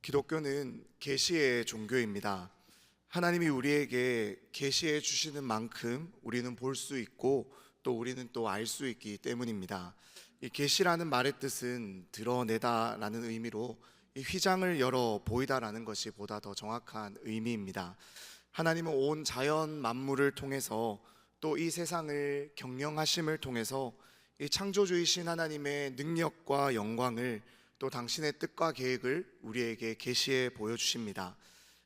기독교는 계시의 종교입니다. 하나님이 우리에게 계시해 주시는 만큼 우리는 볼 수 있고 또 우리는 또 알 수 있기 때문입니다. 이 계시라는 말의 뜻은 드러내다라는 의미로 이 휘장을 열어 보이다라는 것이 보다 더 정확한 의미입니다. 하나님은 온 자연 만물을 통해서 또 이 세상을 경영하심을 통해서 이 창조주이신 하나님의 능력과 영광을 또 당신의 뜻과 계획을 우리에게 계시해 보여주십니다.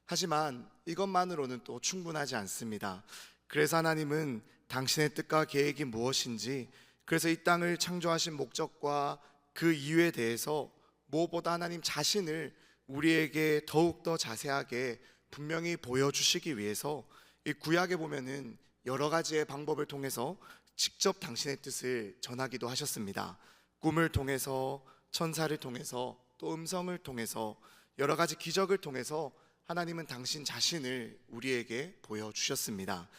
하지만 이것만으로는 또 충분하지 않습니다. 그래서 하나님은 당신의 뜻과 계획이 무엇인지, 그래서 이 땅을 창조하신 목적과 그 이유에 대해서 무엇보다 하나님 자신을 우리에게 더욱더 자세하게 분명히 보여주시기 위해서 이 구약에 보면은 여러 가지의 방법을 통해서 직접 당신의 뜻을 전하기도 하셨습니다. 꿈을 통해서, 천사를 통해서, 또 음성을 통해서, 여러 가지 기적을 통해서 하나님은 당신 자신을 우리에게 보여주셨습니다.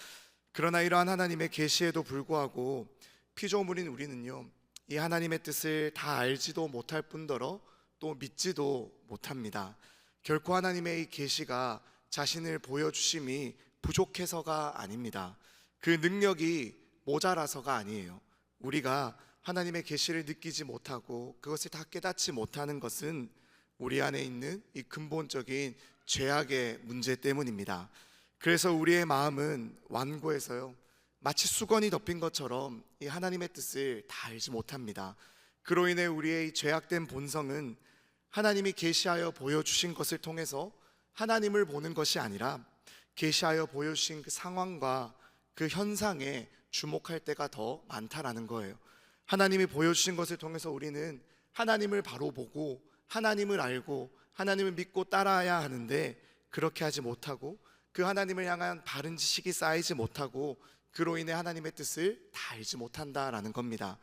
그러나 이러한 하나님의 계시에도 불구하고 피조물인 우리는요, 이 하나님의 뜻을 다 알지도 못할 뿐더러 또 믿지도 못합니다. 결코 하나님의 이 계시가 자신을 보여주심이 부족해서가 아닙니다. 그 능력이 모자라서가 아니에요. 우리가 하나님의 계시를 느끼지 못하고 그것을 다 깨닫지 못하는 것은 우리 안에 있는 이 근본적인 죄악의 문제 때문입니다. 그래서 우리의 마음은 완고해서요, 마치 수건이 덮인 것처럼 이 하나님의 뜻을 다 알지 못합니다. 그로 인해 우리의 이 죄악된 본성은 하나님이 계시하여 보여주신 것을 통해서 하나님을 보는 것이 아니라 계시하여 보여주신 그 상황과 그 현상에 주목할 때가 더 많다라는 거예요. 하나님이 보여주신 것을 통해서 우리는 하나님을 바로 보고 하나님을 알고 하나님을 믿고 따라야 하는데, 그렇게 하지 못하고 그 하나님을 향한 바른 지식이 쌓이지 못하고 그로 인해 하나님의 뜻을 다 알지 못한다라는 겁니다.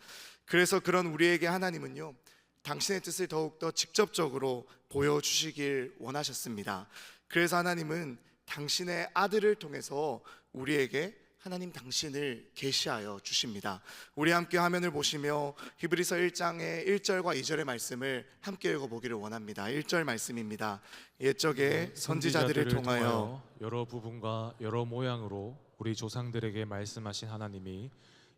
그래서 그런 우리에게 하나님은요, 당신의 뜻을 더욱더 직접적으로 보여주시길 원하셨습니다. 그래서 하나님은 당신의 아들을 통해서 우리에게 하나님 당신을 계시하여 주십니다. 우리 함께 화면을 보시며 히브리서 1장의 1절과 2절의 말씀을 함께 읽어보기를 원합니다. 1절 말씀입니다. 옛적에 선지자들을 통하여 여러 부분과 여러 모양으로 우리 조상들에게 말씀하신 하나님이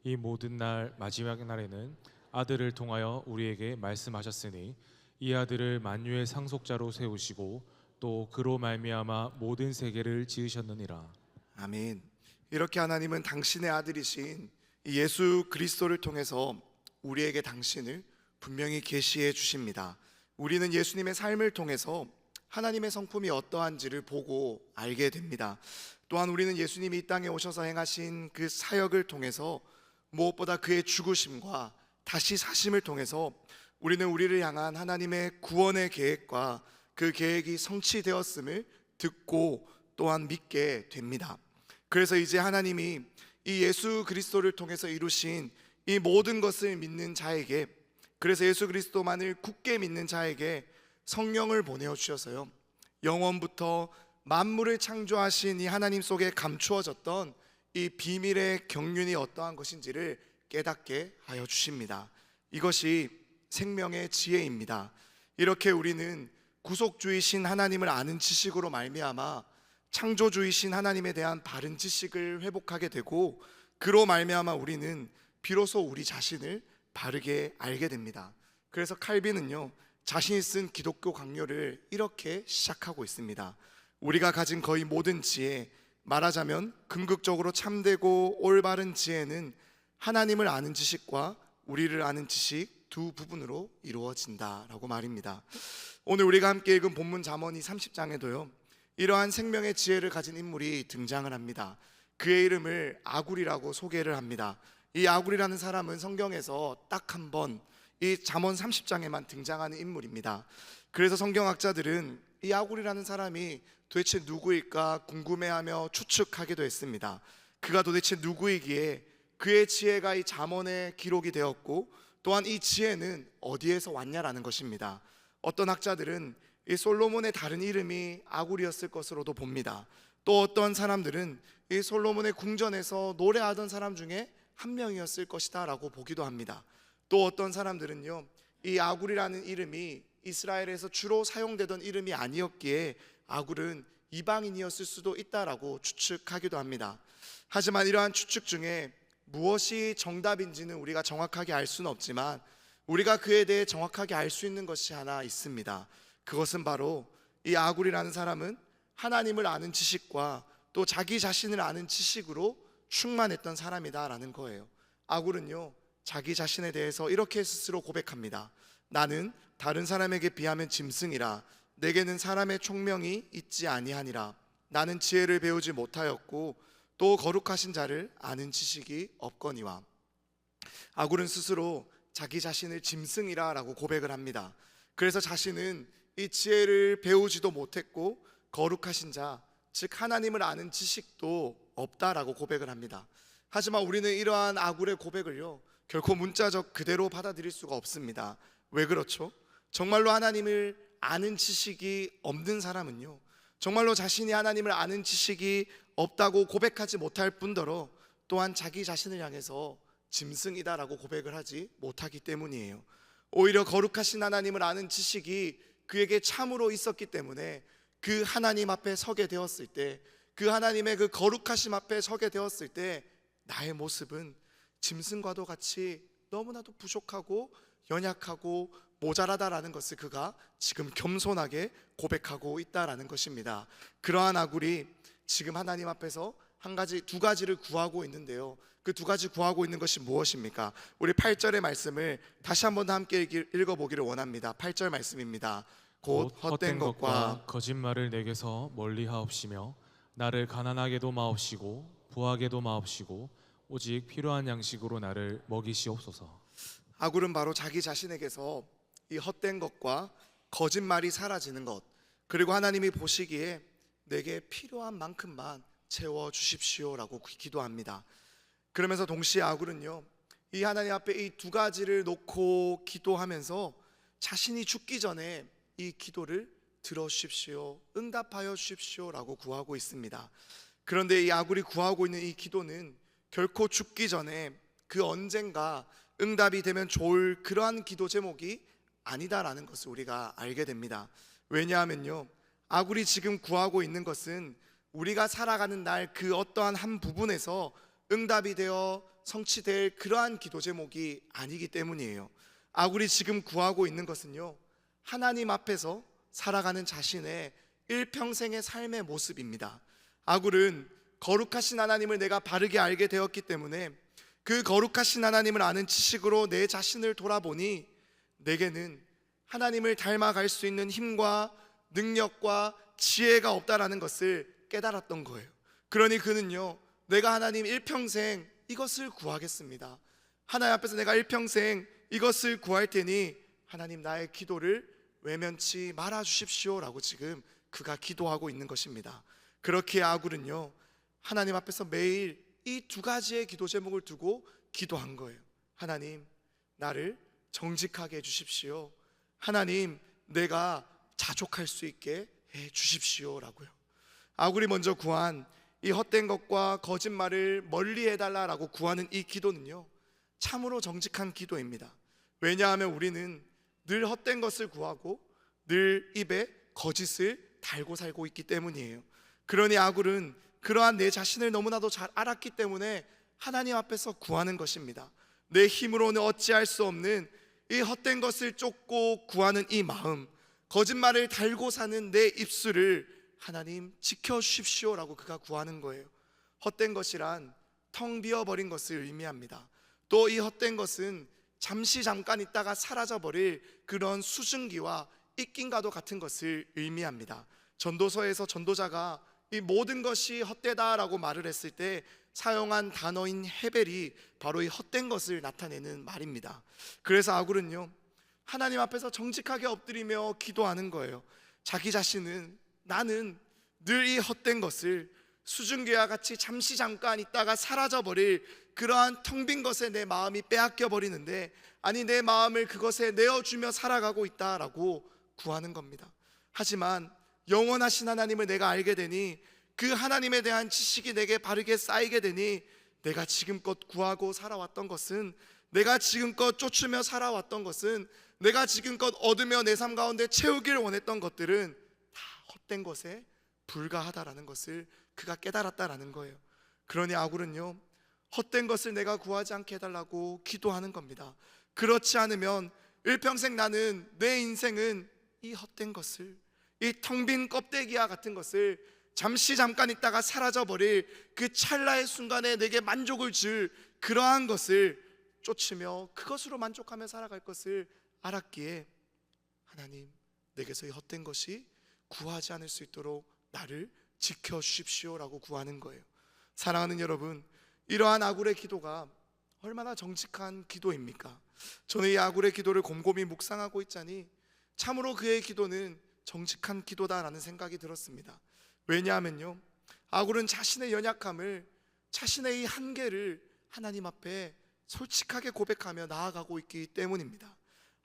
이 모든 날 마지막 날에는 아들을 통하여 우리에게 말씀하셨으니 이 아들을 만유의 상속자로 세우시고 또 그로 말미암아 모든 세계를 지으셨느니라. 아멘. 이렇게 하나님은 당신의 아들이신 예수 그리스도를 통해서 우리에게 당신을 분명히 계시해 주십니다. 우리는 예수님의 삶을 통해서 하나님의 성품이 어떠한지를 보고 알게 됩니다. 또한 우리는 예수님이 이 땅에 오셔서 행하신 그 사역을 통해서 무엇보다 그의 죽으심과 다시 사심을 통해서 우리는 우리를 향한 하나님의 구원의 계획과 그 계획이 성취되었음을 듣고 또한 믿게 됩니다. 그래서 이제 하나님이 이 예수 그리스도를 통해서 이루신 이 모든 것을 믿는 자에게, 그래서 예수 그리스도만을 굳게 믿는 자에게 성령을 보내어 주셔서요, 영원부터 만물을 창조하신 이 하나님 속에 감추어졌던 이 비밀의 경륜이 어떠한 것인지를 깨닫게 하여 주십니다. 이것이 생명의 지혜입니다. 이렇게 우리는 구속주이신 하나님을 아는 지식으로 말미암아 창조주이신 하나님에 대한 바른 지식을 회복하게 되고, 그로 말미암아 우리는 비로소 우리 자신을 바르게 알게 됩니다. 그래서 칼빈은요, 자신이 쓴 기독교 강요를 이렇게 시작하고 있습니다. 우리가 가진 거의 모든 지혜, 말하자면 궁극적으로 참되고 올바른 지혜는 하나님을 아는 지식과 우리를 아는 지식 두 부분으로 이루어진다라고 말입니다. 오늘 우리가 함께 읽은 본문 잠언이 30장에도요 이러한 생명의 지혜를 가진 인물이 등장을 합니다. 그의 이름을 아굴이라고 소개를 합니다. 이 아굴이라는 사람은 성경에서 딱 한 번 이 잠언 30장에만 등장하는 인물입니다. 그래서 성경학자들은 이 아굴이라는 사람이 도대체 누구일까 궁금해하며 추측하기도 했습니다. 그가 도대체 누구이기에 그의 지혜가 이 잠언에 기록이 되었고 또한 이 지혜는 어디에서 왔냐라는 것입니다. 어떤 학자들은 이 솔로몬의 다른 이름이 아굴이었을 것으로도 봅니다. 또 어떤 사람들은 이 솔로몬의 궁전에서 노래하던 사람 중에 한 명이었을 것이다 라고 보기도 합니다. 또 어떤 사람들은요, 이 아굴이라는 이름이 이스라엘에서 주로 사용되던 이름이 아니었기에 아굴은 이방인이었을 수도 있다라고 추측하기도 합니다. 하지만 이러한 추측 중에 무엇이 정답인지는 우리가 정확하게 알 수는 없지만 우리가 그에 대해 정확하게 알 수 있는 것이 하나 있습니다. 그것은 바로 이 아굴이라는 사람은 하나님을 아는 지식과 또 자기 자신을 아는 지식으로 충만했던 사람이다라는 거예요. 아굴은요, 자기 자신에 대해서 이렇게 스스로 고백합니다. 나는 다른 사람에게 비하면 짐승이라. 내게는 사람의 총명이 있지 아니하니라. 나는 지혜를 배우지 못하였고 또 거룩하신 자를 아는 지식이 없거니와. 아굴은 스스로 자기 자신을 짐승이라라고 고백을 합니다. 그래서 자신은 이 지혜를 배우지도 못했고 거룩하신 자, 즉 하나님을 아는 지식도 없다라고 고백을 합니다. 하지만 우리는 이러한 아굴의 고백을요, 결코 문자적 그대로 받아들일 수가 없습니다. 왜 그렇죠? 정말로 하나님을 아는 지식이 없는 사람은요, 정말로 자신이 하나님을 아는 지식이 없다고 고백하지 못할 뿐더러 또한 자기 자신을 향해서 짐승이다라고 고백을 하지 못하기 때문이에요. 오히려 거룩하신 하나님을 아는 지식이 그에게 참으로 있었기 때문에 그 하나님 앞에 서게 되었을 때, 그 하나님의 그 거룩하심 앞에 서게 되었을 때 나의 모습은 짐승과도 같이 너무나도 부족하고 연약하고 모자라다라는 것을 그가 지금 겸손하게 고백하고 있다라는 것입니다. 그러한 아굴이 지금 하나님 앞에서 두 가지를 구하고 있는데요, 그 두 가지 구하고 있는 것이 무엇입니까? 우리 8절의 말씀을 다시 한번 함께 읽어보기를 원합니다. 8절 말씀입니다. 곧 헛된 것과 거짓말을 내게서 멀리하옵시며 나를 가난하게도 마옵시고 부하게도 마옵시고 오직 필요한 양식으로 나를 먹이시옵소서. 아굴은 바로 자기 자신에게서 이 헛된 것과 거짓말이 사라지는 것, 그리고 하나님이 보시기에 내게 필요한 만큼만 채워주십시오라고 기도합니다. 그러면서 동시에 아굴은요, 이 하나님 앞에 이 두 가지를 놓고 기도하면서 자신이 죽기 전에 이 기도를 들어주십시오, 응답하여 주십시오라고 구하고 있습니다. 그런데 이 아굴이 구하고 있는 이 기도는 결코 죽기 전에 그 언젠가 응답이 되면 좋을 그러한 기도 제목이 아니다라는 것을 우리가 알게 됩니다. 왜냐하면요, 아굴이 지금 구하고 있는 것은 우리가 살아가는 날 그 어떠한 한 부분에서 응답이 되어 성취될 그러한 기도 제목이 아니기 때문이에요. 아굴이 지금 구하고 있는 것은요, 하나님 앞에서 살아가는 자신의 일평생의 삶의 모습입니다. 아굴은 거룩하신 하나님을 내가 바르게 알게 되었기 때문에 그 거룩하신 하나님을 아는 지식으로 내 자신을 돌아보니 내게는 하나님을 닮아갈 수 있는 힘과 능력과 지혜가 없다라는 것을 깨달았던 거예요. 그러니 그는요, 내가 하나님 일평생 이것을 구하겠습니다. 하나님 앞에서 내가 일평생 이것을 구할 테니 하나님 나의 기도를 외면치 말아 주십시오라고 지금 그가 기도하고 있는 것입니다. 그렇게 아굴은요, 하나님 앞에서 매일 이 두 가지의 기도 제목을 두고 기도한 거예요. 하나님, 나를 정직하게 해주십시오. 하나님, 내가 자족할 수 있게 해 주십시오라고요. 아굴이 먼저 구한 이 헛된 것과 거짓말을 멀리 해달라라고 구하는 이 기도는요, 참으로 정직한 기도입니다. 왜냐하면 우리는 늘 헛된 것을 구하고 늘 입에 거짓을 달고 살고 있기 때문이에요. 그러니 아굴은 그러한 내 자신을 너무나도 잘 알았기 때문에 하나님 앞에서 구하는 것입니다. 내 힘으로는 어찌할 수 없는 이 헛된 것을 쫓고 구하는 이 마음, 거짓말을 달고 사는 내 입술을 하나님 지켜주십시오라고 그가 구하는 거예요. 헛된 것이란 텅 비어버린 것을 의미합니다. 또 이 헛된 것은 잠깐 있다가 사라져버릴 그런 수증기와 입김과도 같은 것을 의미합니다. 전도서에서 전도자가 이 모든 것이 헛되다라고 말을 했을 때 사용한 단어인 헤벨이 바로 이 헛된 것을 나타내는 말입니다. 그래서 아굴은요, 하나님 앞에서 정직하게 엎드리며 기도하는 거예요. 자기 자신은, 나는 늘 이 헛된 것을 수증기와 같이 잠깐 있다가 사라져버릴 그러한 텅 빈 것에 내 마음이 빼앗겨 버리는데, 아니 내 마음을 그것에 내어주며 살아가고 있다라고 구하는 겁니다. 하지만 영원하신 하나님을 내가 알게 되니, 그 하나님에 대한 지식이 내게 바르게 쌓이게 되니, 내가 지금껏 구하고 살아왔던 것은, 내가 지금껏 쫓으며 살아왔던 것은, 내가 지금껏 얻으며 내 삶 가운데 채우기를 원했던 것들은 다 헛된 것에 불과하다라는 것을 그가 깨달았다라는 거예요. 그러니 아굴은요, 헛된 것을 내가 구하지 않게 해달라고 기도하는 겁니다. 그렇지 않으면 일평생 나는, 내 인생은 이 헛된 것을, 이 텅 빈 껍데기와 같은 것을 잠깐 있다가 사라져버릴 그 찰나의 순간에 내게 만족을 줄 그러한 것을 쫓으며 그것으로 만족하며 살아갈 것을 알았기에, 하나님, 내게서 이 헛된 것이 구하지 않을 수 있도록 나를 지켜주십시오라고 구하는 거예요. 사랑하는 여러분, 이러한 아굴의 기도가 얼마나 정직한 기도입니까? 저는 이 아굴의 기도를 곰곰이 묵상하고 있자니 참으로 그의 기도는 정직한 기도다라는 생각이 들었습니다. 왜냐하면요, 아굴은 자신의 연약함을, 자신의 이 한계를 하나님 앞에 솔직하게 고백하며 나아가고 있기 때문입니다.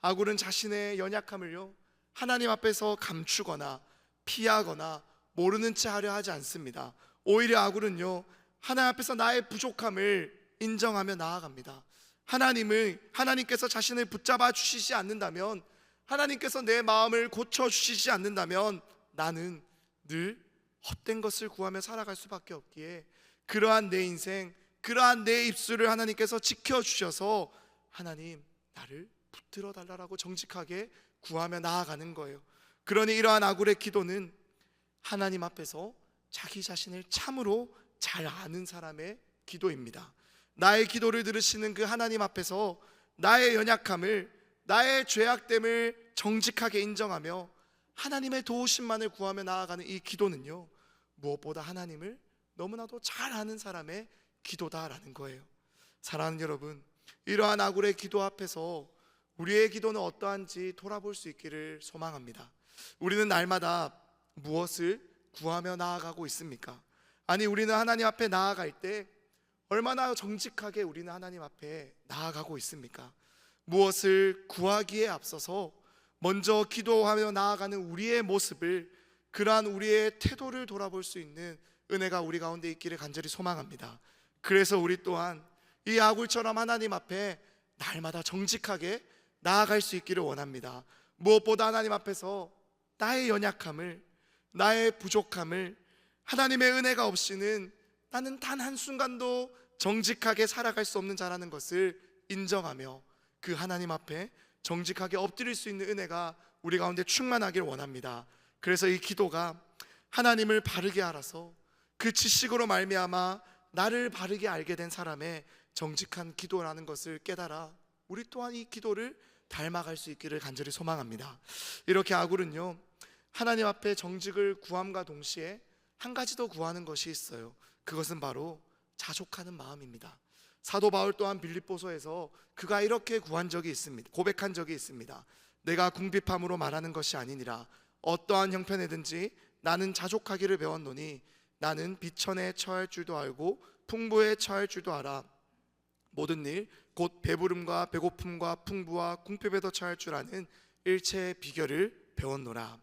아굴은 자신의 연약함을요, 하나님 앞에서 감추거나 피하거나 모르는 채 하려 하지 않습니다. 오히려 아굴은요, 하나님 앞에서 나의 부족함을 인정하며 나아갑니다. 하나님께서 자신을 붙잡아 주시지 않는다면, 하나님께서 내 마음을 고쳐 주시지 않는다면 나는 늘 헛된 것을 구하며 살아갈 수밖에 없기에, 그러한 내 인생, 그러한 내 입술을 하나님께서 지켜주셔서 하나님, 나를 붙들어 달라고 정직하게 구하며 나아가는 거예요. 그러니 이러한 아굴의 기도는 하나님 앞에서 자기 자신을 참으로 잘 아는 사람의 기도입니다. 나의 기도를 들으시는 그 하나님 앞에서 나의 연약함을, 나의 죄악됨을 정직하게 인정하며 하나님의 도우심만을 구하며 나아가는 이 기도는요, 무엇보다 하나님을 너무나도 잘 아는 사람의 기도다라는 거예요. 사랑하는 여러분, 이러한 아굴의 기도 앞에서 우리의 기도는 어떠한지 돌아볼 수 있기를 소망합니다. 우리는 날마다 무엇을 구하며 나아가고 있습니까? 아니, 우리는 하나님 앞에 나아갈 때 얼마나 정직하게 우리는 하나님 앞에 나아가고 있습니까? 무엇을 구하기에 앞서서 먼저 기도하며 나아가는 우리의 모습을, 그러한 우리의 태도를 돌아볼 수 있는 은혜가 우리 가운데 있기를 간절히 소망합니다. 그래서 우리 또한 이 아굴처럼 하나님 앞에 날마다 정직하게 나아갈 수 있기를 원합니다. 무엇보다 하나님 앞에서 나의 연약함을, 나의 부족함을, 하나님의 은혜가 없이는 나는 단 한순간도 정직하게 살아갈 수 없는 자라는 것을 인정하며 그 하나님 앞에 정직하게 엎드릴 수 있는 은혜가 우리 가운데 충만하길 원합니다. 그래서 이 기도가 하나님을 바르게 알아서 그 지식으로 말미암아 나를 바르게 알게 된 사람의 정직한 기도라는 것을 깨달아 우리 또한 이 기도를 닮아갈 수 있기를 간절히 소망합니다. 이렇게 아굴은요, 하나님 앞에 정직을 구함과 동시에 한 가지 더 구하는 것이 있어요. 그것은 바로 자족하는 마음입니다. 사도 바울 또한 빌립보서에서 그가 이렇게 구한 적이 있습니다. 고백한 적이 있습니다. 내가 궁핍함으로 말하는 것이 아니니라. 어떠한 형편에든지 나는 자족하기를 배웠노니 나는 비천에 처할 줄도 알고 풍부에 처할 줄도 알아. 모든 일 곧 배부름과 배고픔과 풍부와 궁핍에도 처할 줄 아는 일체의 비결을 배웠노라.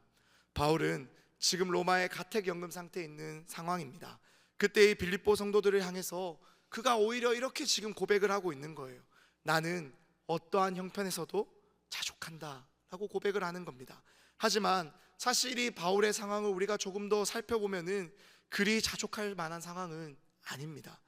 바울은 지금 로마의 가택연금 상태에 있는 상황입니다. 그때 이 빌립보 성도들을 향해서 그가 오히려 이렇게 지금 고백을 하고 있는 거예요. 나는 어떠한 형편에서도 자족한다 라고 고백을 하는 겁니다. 하지만 사실 이 바울의 상황을 우리가 조금 더 살펴보면은 그리 자족할 만한 상황은 아닙니다.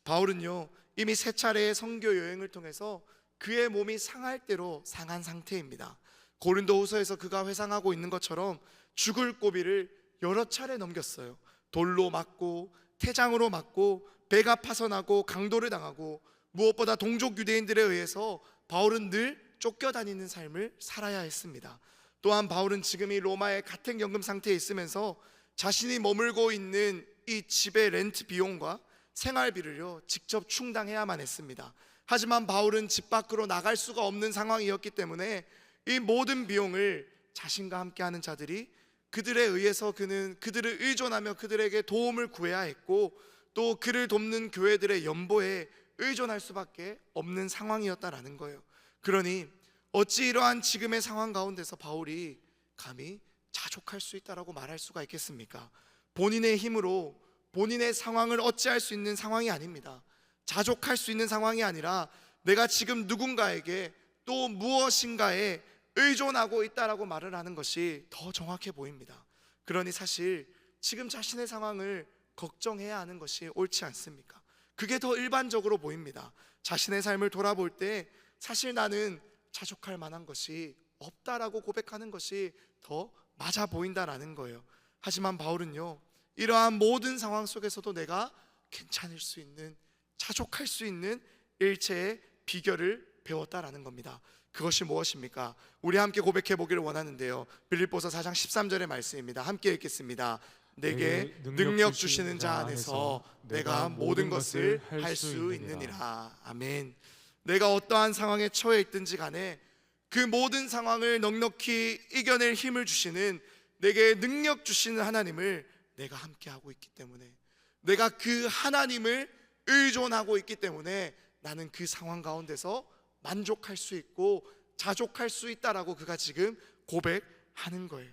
바울은요, 이미 세 차례의 선교 여행을 통해서 그의 몸이 상할 대로 상한 상태입니다. 고린도후서에서 그가 회상하고 있는 것처럼 죽을 고비를 여러 차례 넘겼어요. 돌로 맞고 태장으로 맞고 배가 파손하고 강도를 당하고, 무엇보다 동족 유대인들에 의해서 바울은 늘 쫓겨다니는 삶을 살아야 했습니다. 또한 바울은 지금 이 로마의 가택연금 상태에 있으면서 자신이 머물고 있는 이 집의 렌트 비용과 생활비를요 직접 충당해야만 했습니다. 하지만 바울은 집 밖으로 나갈 수가 없는 상황이었기 때문에 이 모든 비용을 자신과 함께하는 자들이, 그들에 의해서 그는 그들을 의존하며 그들에게 도움을 구해야 했고, 또 그를 돕는 교회들의 연보에 의존할 수밖에 없는 상황이었다라는 거예요. 그러니 어찌 이러한 지금의 상황 가운데서 바울이 감히 자족할 수 있다라고 말할 수가 있겠습니까? 본인의 힘으로 본인의 상황을 어찌할 수 있는 상황이 아닙니다. 자족할 수 있는 상황이 아니라 내가 지금 누군가에게 또 무엇인가에 의존하고 있다라고 말을 하는 것이 더 정확해 보입니다. 그러니 사실 지금 자신의 상황을 걱정해야 하는 것이 옳지 않습니까? 그게 더 일반적으로 보입니다. 자신의 삶을 돌아볼 때 사실 나는 자족할 만한 것이 없다라고 고백하는 것이 더 맞아 보인다라는 거예요. 하지만 바울은요, 이러한 모든 상황 속에서도 내가 괜찮을 수 있는, 자족할 수 있는 일체의 비결을 배웠다라는 겁니다. 그것이 무엇입니까? 우리 함께 고백해 보기를 원하는데요, 빌립보서 4장 13절의 말씀입니다. 함께 읽겠습니다. 내게 능력 주시는 자 안에서 내가 모든 것을 할 수 있느니라. 아멘. 내가 어떠한 상황에 처해 있든지 간에 그 모든 상황을 넉넉히 이겨낼 힘을 주시는, 내게 능력 주시는 하나님을 내가 함께하고 있기 때문에, 내가 그 하나님을 의존하고 있기 때문에 나는 그 상황 가운데서 만족할 수 있고 자족할 수 있다라고 그가 지금 고백하는 거예요.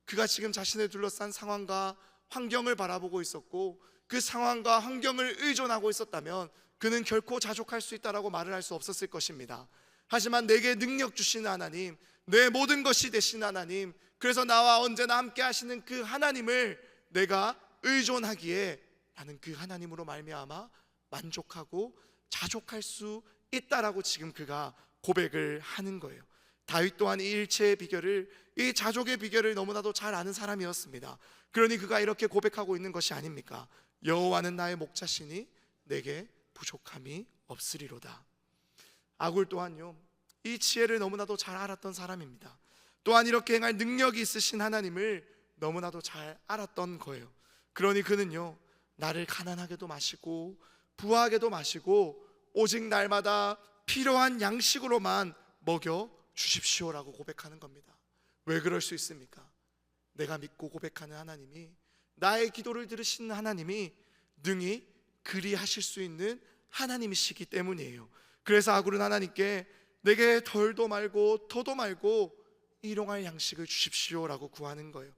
그가 지금 자신을 둘러싼 상황과 환경을 바라보고 있었고 그 상황과 환경을 의존하고 있었다면 그는 결코 자족할 수 있다라고 말을 할 수 없었을 것입니다. 하지만 내게 능력 주시는 하나님, 내 모든 것이 되신 하나님, 그래서 나와 언제나 함께 하시는 그 하나님을 내가 의존하기에 나는 그 하나님으로 말미암아 만족하고 자족할 수 있다라고 지금 그가 고백을 하는 거예요. 다윗 또한 이 일체의 비결을, 이 자족의 비결을 너무나도 잘 아는 사람이었습니다. 그러니 그가 이렇게 고백하고 있는 것이 아닙니까? 여호와는 나의 목자시니 내게 부족함이 없으리로다. 아굴 또한요, 이 지혜를 너무나도 잘 알았던 사람입니다. 또한 이렇게 행할 능력이 있으신 하나님을 너무나도 잘 알았던 거예요. 그러니 그는요, 나를 가난하게도 마시고 부하게도 마시고 오직 날마다 필요한 양식으로만 먹여 주십시오라고 고백하는 겁니다. 왜 그럴 수 있습니까? 내가 믿고 고백하는 하나님이, 나의 기도를 들으시는 하나님이 능히 그리하실 수 있는 하나님이시기 때문이에요. 그래서 아굴은 하나님께 내게 덜도 말고 더도 말고 일용할 양식을 주십시오라고 구하는 거예요.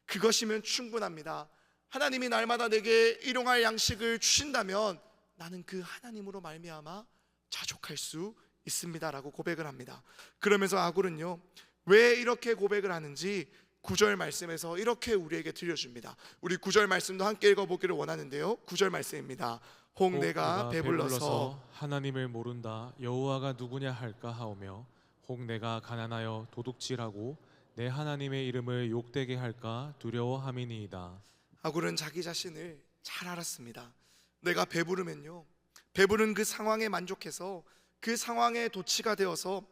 그것이면 충분합니다. 하나님이 날마다 내게 일용할 양식을 주신다면 나는 그 하나님으로 말미암아 자족할 수 있습니다라고 고백을 합니다. 그러면서 아굴은요, 왜 이렇게 고백을 하는지 9절 말씀에서 이렇게 우리에게 들려줍니다. 우리 9절 말씀도 함께 읽어보기를 원하는데요, 9절 말씀입니다. 혹 내가 배불러서 하나님을 모른다 여호와가 누구냐 할까 하오며 혹 내가 가난하여 도둑질하고 내 하나님의 이름을 욕되게 할까 두려워함이니이다. 아굴은 자기 자신을 잘 알았습니다. 내가 배부르면요, 배부른 그 상황에 만족해서 그 상황에 도취가 되어서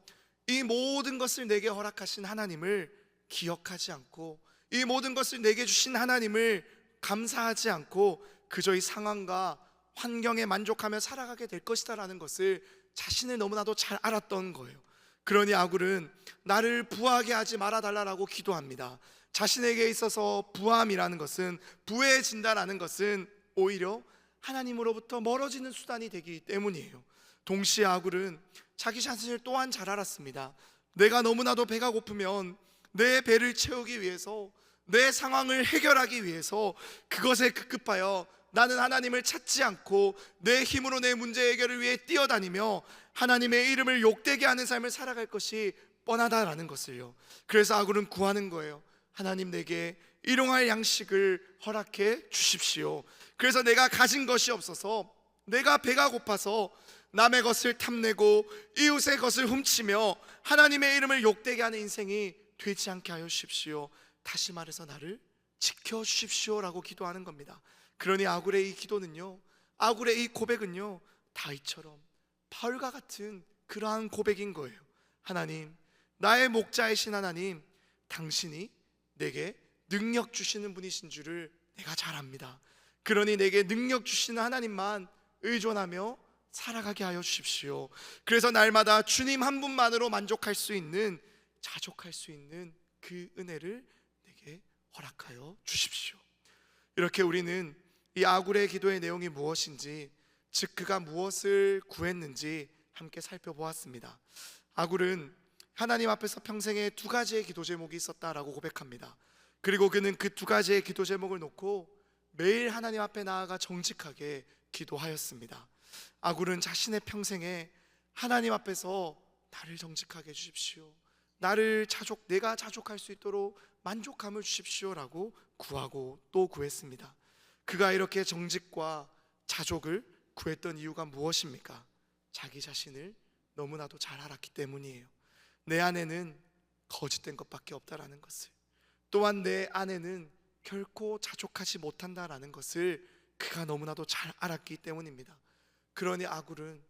이 모든 것을 내게 허락하신 하나님을 기억하지 않고 이 모든 것을 내게 주신 하나님을 감사하지 않고 그저 이 상황과 환경에 만족하며 살아가게 될 것이다라는 것을 자신을 너무나도 잘 알았던 거예요. 그러니 아굴은 나를 부하게 하지 말아달라고 기도합니다. 자신에게 있어서 부함이라는 것은, 부해진다라는 것은 오히려 하나님으로부터 멀어지는 수단이 되기 때문이에요. 동시에 아굴은 자기 자신을 또한 잘 알았습니다. 내가 너무나도 배가 고프면 내 배를 채우기 위해서, 내 상황을 해결하기 위해서 그것에 급급하여 나는 하나님을 찾지 않고 내 힘으로 내 문제 해결을 위해 뛰어다니며 하나님의 이름을 욕되게 하는 삶을 살아갈 것이 뻔하다라는 것을요. 그래서 아굴은 구하는 거예요. 하나님, 내게 일용할 양식을 허락해 주십시오. 그래서 내가 가진 것이 없어서, 내가 배가 고파서 남의 것을 탐내고 이웃의 것을 훔치며 하나님의 이름을 욕되게 하는 인생이 되지 않게 하여 주십시오. 다시 말해서 나를 지켜주십시오라고 기도하는 겁니다. 그러니 아굴의 이 기도는요, 아굴의 이 고백은요, 다윗처럼 바울과 같은 그러한 고백인 거예요. 하나님, 나의 목자이신 하나님, 당신이 내게 능력 주시는 분이신 줄을 내가 잘 압니다. 그러니 내게 능력 주시는 하나님만 의존하며 살아가게 하여 주십시오. 그래서 날마다 주님 한 분만으로 만족할 수 있는, 자족할 수 있는 그 은혜를 내게 허락하여 주십시오. 이렇게 우리는 이 아굴의 기도의 내용이 무엇인지, 즉 그가 무엇을 구했는지 함께 살펴보았습니다. 아굴은 하나님 앞에서 평생에 두 가지의 기도 제목이 있었다라고 고백합니다. 그리고 그는 그 두 가지의 기도 제목을 놓고 매일 하나님 앞에 나아가 정직하게 기도하였습니다. 아굴은 자신의 평생에 하나님 앞에서 나를 정직하게 해주십시오, 내가 자족할 수 있도록 만족함을 주십시오라고 구하고 또 구했습니다. 그가 이렇게 정직과 자족을 구했던 이유가 무엇입니까? 자기 자신을 너무나도 잘 알았기 때문이에요. 내 안에는 거짓된 것밖에 없다라는 것을, 또한 내 안에는 결코 자족하지 못한다라는 것을 그가 너무나도 잘 알았기 때문입니다. 그러니 아굴은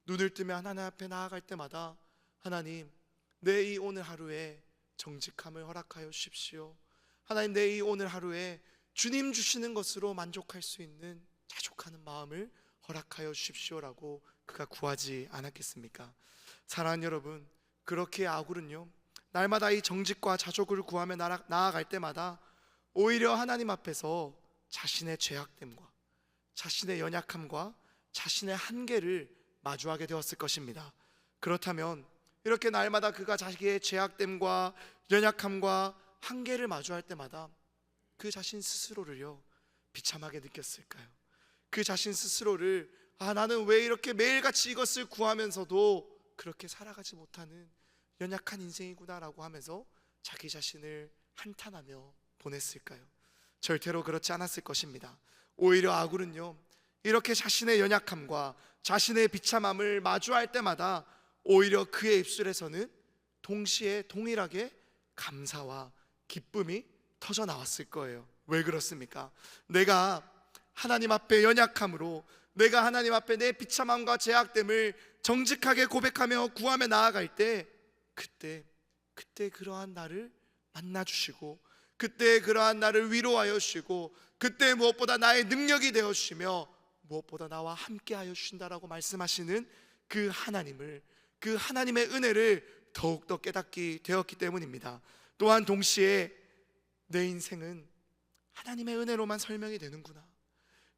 눈을 뜨면 하나님 앞에 나아갈 때마다 하나님, 내 이 오늘 하루에 정직함을 허락하여 주십시오. 하나님, 내 이 오늘 하루에 주님 주시는 것으로 만족할 수 있는 자족하는 마음을 허락하여 주십시오라고 그가 구하지 않았겠습니까? 사랑하는 여러분, 그렇게 아굴은요, 날마다 이 정직과 자족을 구하며 나아갈 때마다 오히려 하나님 앞에서 자신의 죄악됨과 자신의 연약함과 자신의 한계를 마주하게 되었을 것입니다. 그렇다면 이렇게 날마다 그가 자기의 죄악됨과 연약함과 한계를 마주할 때마다 그 자신 스스로를요 비참하게 느꼈을까요? 그 자신 스스로를 나는 왜 이렇게 매일같이 이것을 구하면서도 그렇게 살아가지 못하는 연약한 인생이구나라고 하면서 자기 자신을 한탄하며 보냈을까요? 절대로 그렇지 않았을 것입니다. 오히려 아굴은요, 이렇게 자신의 연약함과 자신의 비참함을 마주할 때마다 오히려 그의 입술에서는 동시에 동일하게 감사와 기쁨이 터져 나왔을 거예요. 왜 그렇습니까? 내가 하나님 앞에 연약함으로, 내가 하나님 앞에 내 비참함과 죄악됨을 정직하게 고백하며 구하며 나아갈 때 그때 그러한 나를 만나주시고, 그때 그러한 나를 위로하여 주시고, 그때 무엇보다 나의 능력이 되어 주시며 무엇보다 나와 함께 하여 주신다라고 말씀하시는 그 하나님을, 그 하나님의 은혜를 더욱더 깨닫게 되었기 때문입니다. 또한 동시에 내 인생은 하나님의 은혜로만 설명이 되는구나,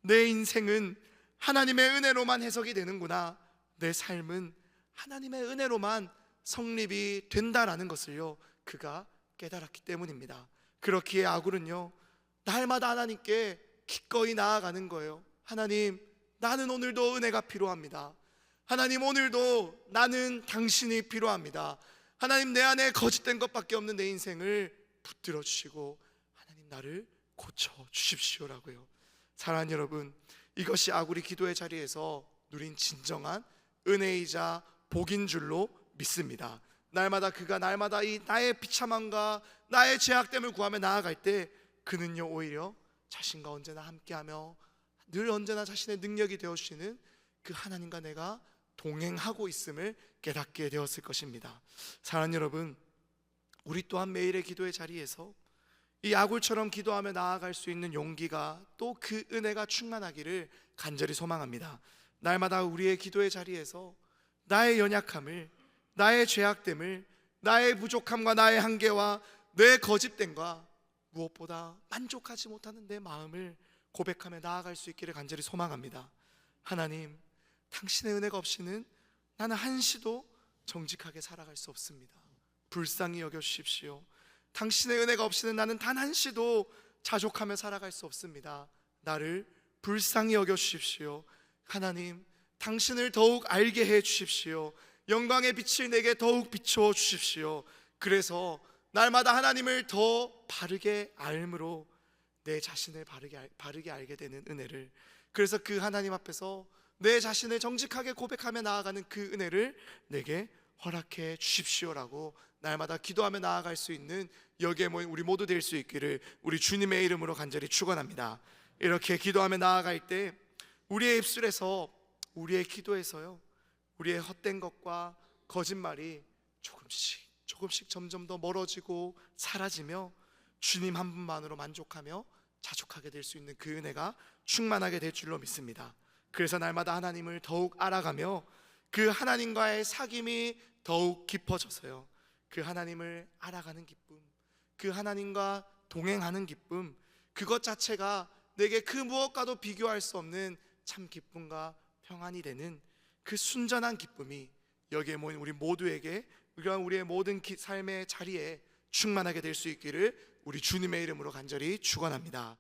내 인생은 하나님의 은혜로만 해석이 되는구나, 내 삶은 하나님의 은혜로만 성립이 된다라는 것을요 그가 깨달았기 때문입니다. 그렇기에 아굴은요 날마다 하나님께 기꺼이 나아가는 거예요. 하나님, 나는 오늘도 은혜가 필요합니다. 하나님, 오늘도 나는 당신이 필요합니다. 하나님, 내 안에 거짓된 것밖에 없는 내 인생을 붙들어 주시고 하나님, 나를 고쳐 주십시오라고요. 사랑하는 여러분, 이것이 아굴이 기도의 자리에서 누린 진정한 은혜이자 복인 줄로 믿습니다. 그가 날마다 이 나의 비참함과 나의 죄악됨을 구하며 나아갈 때 그는요 오히려 자신과 언제나 함께하며 늘 언제나 자신의 능력이 되어주시는 그 하나님과 내가 동행하고 있음을 깨닫게 되었을 것입니다. 사랑하는 여러분, 우리 또한 매일의 기도의 자리에서 이 아굴처럼 기도하며 나아갈 수 있는 용기가, 또 그 은혜가 충만하기를 간절히 소망합니다. 날마다 우리의 기도의 자리에서 나의 연약함을, 나의 죄악됨을, 나의 부족함과 나의 한계와 내 거짓됨과 무엇보다 만족하지 못하는 내 마음을 고백하며 나아갈 수 있기를 간절히 소망합니다. 하나님, 당신의 은혜가 없이는 나는 한시도 정직하게 살아갈 수 없습니다. 불쌍히 여겨주십시오. 당신의 은혜가 없이는 나는 단 한시도 자족하며 살아갈 수 없습니다. 나를 불쌍히 여겨주십시오. 하나님, 당신을 더욱 알게 해주십시오. 영광의 빛을 내게 더욱 비춰 주십시오. 그래서 날마다 하나님을 더 바르게 알므로 내 자신을 바르게 알게 되는 은혜를, 그래서 그 하나님 앞에서 내 자신을 정직하게 고백하며 나아가는 그 은혜를 내게 허락해 주십시오라고 날마다 기도하며 나아갈 수 있는 여기에 모인 우리 모두 될 수 있기를 우리 주님의 이름으로 간절히 축원합니다. 이렇게 기도하며 나아갈 때 우리의 입술에서, 우리의 기도에서요 우리의 헛된 것과 거짓말이 조금씩 점점 더 멀어지고 사라지며 주님 한 분만으로 만족하며 자족하게 될 수 있는 그 은혜가 충만하게 될 줄로 믿습니다. 그래서 날마다 하나님을 더욱 알아가며 그 하나님과의 사귐이 더욱 깊어져서요 그 하나님을 알아가는 기쁨, 그 하나님과 동행하는 기쁨, 그것 자체가 내게 그 무엇과도 비교할 수 없는 참 기쁨과 평안이 되는 그 순전한 기쁨이 여기에 모인 우리 모두에게, 우리의 모든 삶의 자리에 충만하게 될 수 있기를 우리 주님의 이름으로 간절히 축원합니다.